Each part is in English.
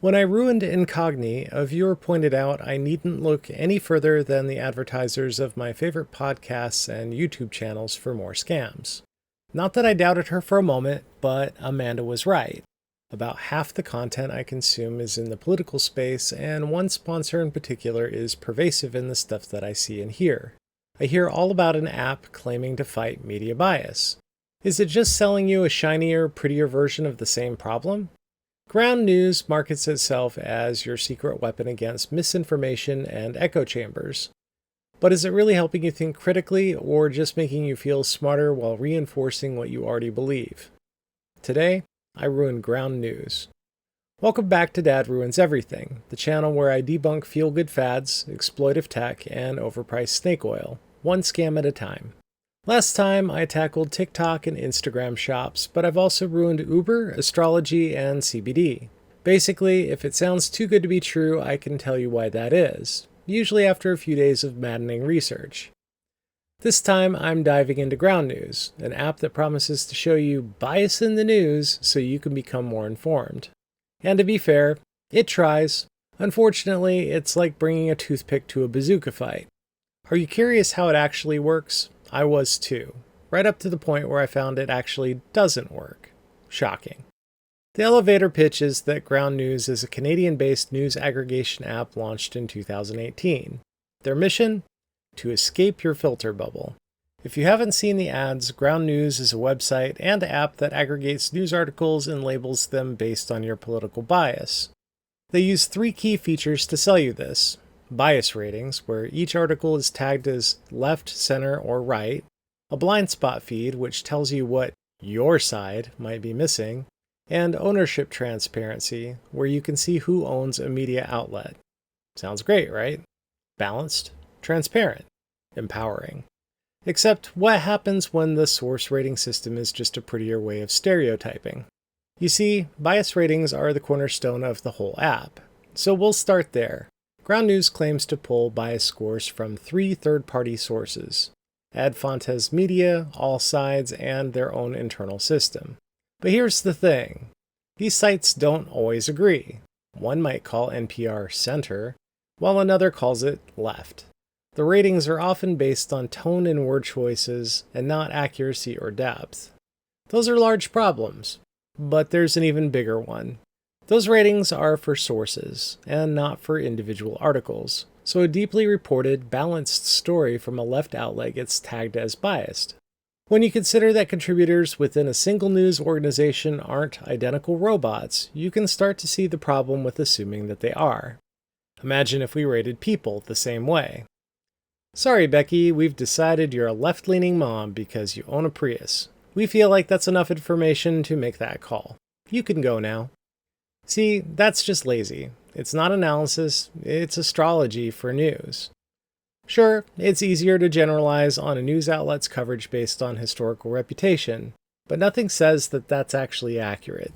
When I ruined Incogni, a viewer pointed out I needn't look any further than the advertisers of my favorite podcasts and YouTube channels for more scams. Not that I doubted her for a moment, but Amanda was right. About half the content I consume is in the political space, and one sponsor in particular is pervasive in the stuff that I see and hear. I hear all about an app claiming to fight media bias. Is it just selling you a shinier, prettier version of the same problem? Ground News markets itself as your secret weapon against misinformation and echo chambers. But is it really helping you think critically, or just making you feel smarter while reinforcing what you already believe? Today, I ruined Ground News. Welcome back to Dad Ruins Everything, the channel where I debunk feel-good fads, exploitive tech, and overpriced snake oil, one scam at a time. Last time, I tackled TikTok and Instagram shops, but I've also ruined Uber, astrology, and CBD. Basically, if it sounds too good to be true, I can tell you why that is, usually after a few days of maddening research. This time, I'm diving into Ground News, an app that promises to show you bias in the news so you can become more informed. And to be fair, it tries. Unfortunately, it's like bringing a toothpick to a bazooka fight. Are you curious how it actually works? I was too, right up to the point where I found it actually doesn't work. Shocking. The elevator pitch is that Ground News is a Canadian-based news aggregation app launched in 2018. Their mission? To escape your filter bubble. If you haven't seen the ads, Ground News is a website and app that aggregates news articles and labels them based on your political bias. They use 3 key features to sell you this. Bias ratings, where each article is tagged as left, center, or right, a blind spot feed, which tells you what your side might be missing, and ownership transparency, where you can see who owns a media outlet. Sounds great, right? Balanced, transparent, empowering. Except what happens when the source rating system is just a prettier way of stereotyping? You see, bias ratings are the cornerstone of the whole app, so we'll start there. Ground News claims to pull bias scores from 3 third-party sources: Ad Fontes Media, All Sides, and their own internal system. But here's the thing. These sites don't always agree. One might call NPR center, while another calls it left. The ratings are often based on tone and word choices, and not accuracy or depth. Those are large problems, but there's an even bigger one. Those ratings are for sources, and not for individual articles, so a deeply reported, balanced story from a left outlet gets tagged as biased. When you consider that contributors within a single news organization aren't identical robots, you can start to see the problem with assuming that they are. Imagine if we rated people the same way. Sorry, Becky, we've decided you're a left-leaning mom because you own a Prius. We feel like that's enough information to make that call. You can go now. See, that's just lazy. It's not analysis, it's astrology for news. Sure, it's easier to generalize on a news outlet's coverage based on historical reputation, but nothing says that that's actually accurate.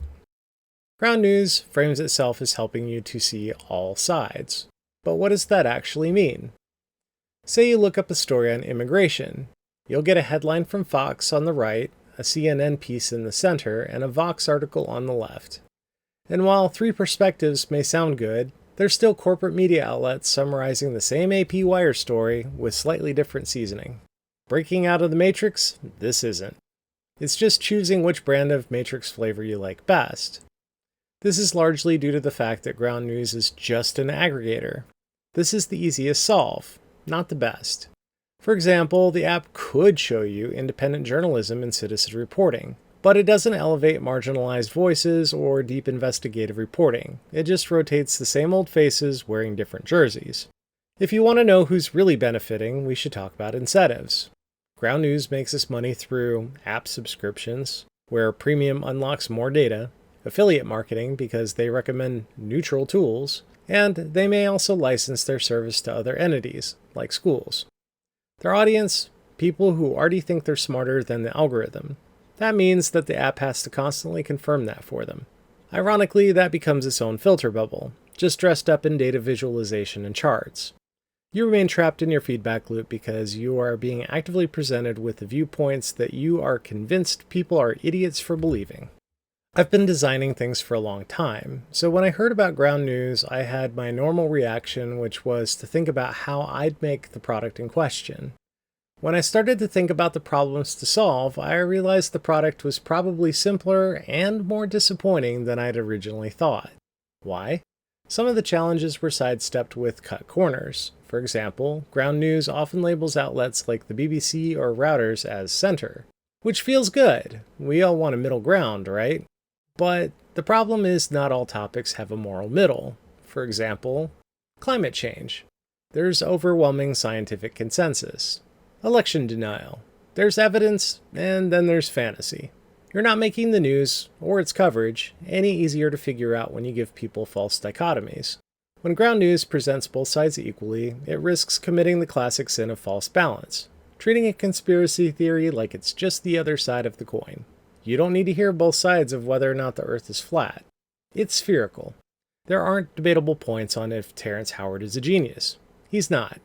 Ground News frames itself as helping you to see all sides. But what does that actually mean? Say you look up a story on immigration. You'll get a headline from Fox on the right, a CNN piece in the center, and a Vox article on the left. And while 3 perspectives may sound good, they're still corporate media outlets summarizing the same AP Wire story with slightly different seasoning. Breaking out of the Matrix? This isn't. It's just choosing which brand of Matrix flavor you like best. This is largely due to the fact that Ground News is just an aggregator. This is the easiest solve, not the best. For example, the app could show you independent journalism and citizen reporting, but it doesn't elevate marginalized voices or deep investigative reporting. It just rotates the same old faces wearing different jerseys. If you want to know who's really benefiting, we should talk about incentives. Ground News makes its money through app subscriptions, where premium unlocks more data, affiliate marketing because they recommend neutral tools, and they may also license their service to other entities, like schools. Their audience? People who already think they're smarter than the algorithm. That means that the app has to constantly confirm that for them. Ironically, that becomes its own filter bubble, just dressed up in data visualization and charts. You remain trapped in your feedback loop because you are being actively presented with the viewpoints that you are convinced people are idiots for believing. I've been designing things for a long time, so when I heard about ground news, I had my normal reaction, which was to think about how I'd make the product in question. When I started to think about the problems to solve, I realized the product was probably simpler and more disappointing than I'd originally thought. Why? Some of the challenges were sidestepped with cut corners. For example, ground news often labels outlets like the BBC or Routers as center, which feels good. We all want a middle ground, right? But the problem is not all topics have a moral middle. For example, climate change. There's overwhelming scientific consensus. Election denial. There's evidence, and then there's fantasy. You're not making the news, or its coverage, any easier to figure out when you give people false dichotomies. When ground news presents both sides equally, it risks committing the classic sin of false balance, treating a conspiracy theory like it's just the other side of the coin. You don't need to hear both sides of whether or not the Earth is flat. It's spherical. There aren't debatable points on if Terrence Howard is a genius. He's not.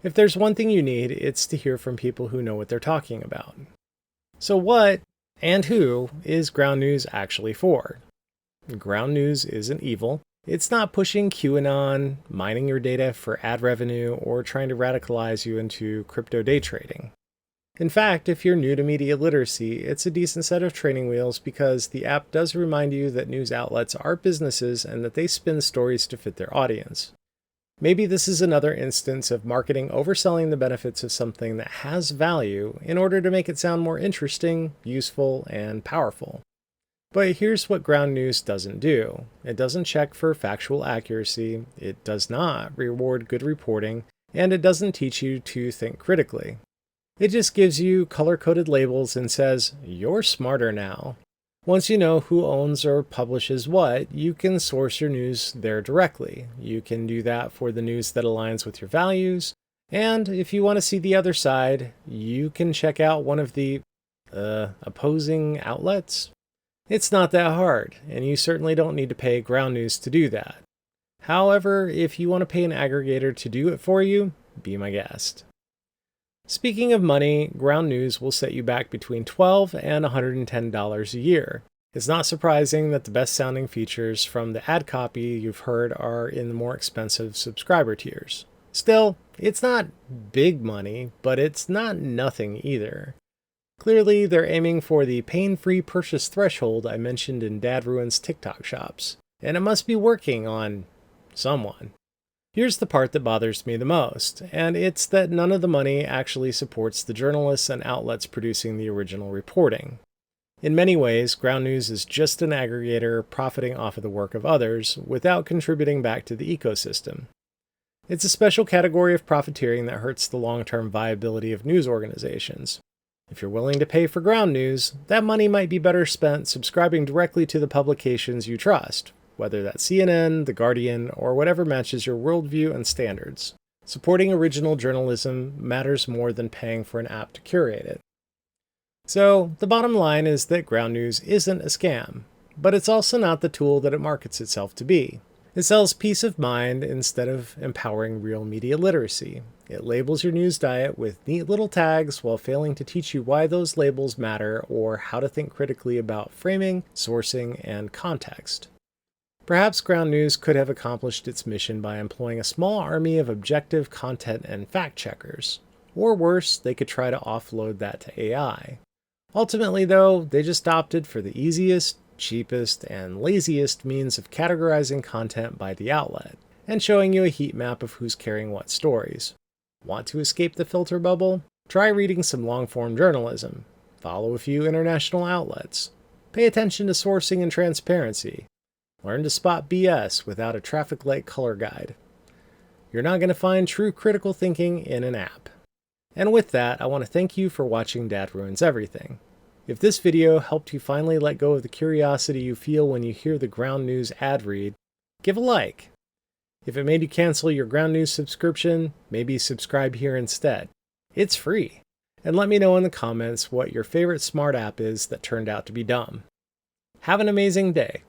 If there's one thing you need, it's to hear from people who know what they're talking about. So what, and who, is ground news actually for? Ground news isn't evil. It's not pushing QAnon, mining your data for ad revenue, or trying to radicalize you into crypto day trading. In fact, if you're new to media literacy, it's a decent set of training wheels because the app does remind you that news outlets are businesses and that they spin stories to fit their audience. Maybe this is another instance of marketing overselling the benefits of something that has value in order to make it sound more interesting, useful, and powerful. But here's what ground news doesn't do. It doesn't check for factual accuracy, it does not reward good reporting, and it doesn't teach you to think critically. It just gives you color-coded labels and says, "You're smarter now." Once you know who owns or publishes what, you can source your news there directly. You can do that for the news that aligns with your values. And if you want to see the other side, you can check out one of the opposing outlets. It's not that hard, and you certainly don't need to pay ground news to do that. However, if you want to pay an aggregator to do it for you, be my guest. Speaking of money, ground news will set you back between $12 and $110 a year. It's not surprising that the best sounding features from the ad copy you've heard are in the more expensive subscriber tiers. Still, it's not big money, but it's not nothing either. Clearly, they're aiming for the pain-free purchase threshold I mentioned in Dad Ruin's TikTok shops, and it must be working on someone. Here's the part that bothers me the most, and it's that none of the money actually supports the journalists and outlets producing the original reporting. In many ways, ground news is just an aggregator profiting off of the work of others without contributing back to the ecosystem. It's a special category of profiteering that hurts the long-term viability of news organizations. If you're willing to pay for ground news, that money might be better spent subscribing directly to the publications you trust, whether that's CNN, The Guardian, or whatever matches your worldview and standards. Supporting original journalism matters more than paying for an app to curate it. So, the bottom line is that ground news isn't a scam, but it's also not the tool that it markets itself to be. It sells peace of mind instead of empowering real media literacy. It labels your news diet with neat little tags while failing to teach you why those labels matter or how to think critically about framing, sourcing, and context. Perhaps ground news could have accomplished its mission by employing a small army of objective content and fact checkers. Or worse, they could try to offload that to AI. Ultimately, though, they just opted for the easiest, cheapest, and laziest means of categorizing content by the outlet, and showing you a heat map of who's carrying what stories. Want to escape the filter bubble? Try reading some long-form journalism. Follow a few international outlets. Pay attention to sourcing and transparency. Learn to spot BS without a traffic light color guide. You're not going to find true critical thinking in an app. And with that, I want to thank you for watching Dad Ruins Everything. If this video helped you finally let go of the curiosity you feel when you hear the ground news ad read, give a like. If it made you cancel your ground news subscription, maybe subscribe here instead. It's free. And let me know in the comments what your favorite smart app is that turned out to be dumb. Have an amazing day.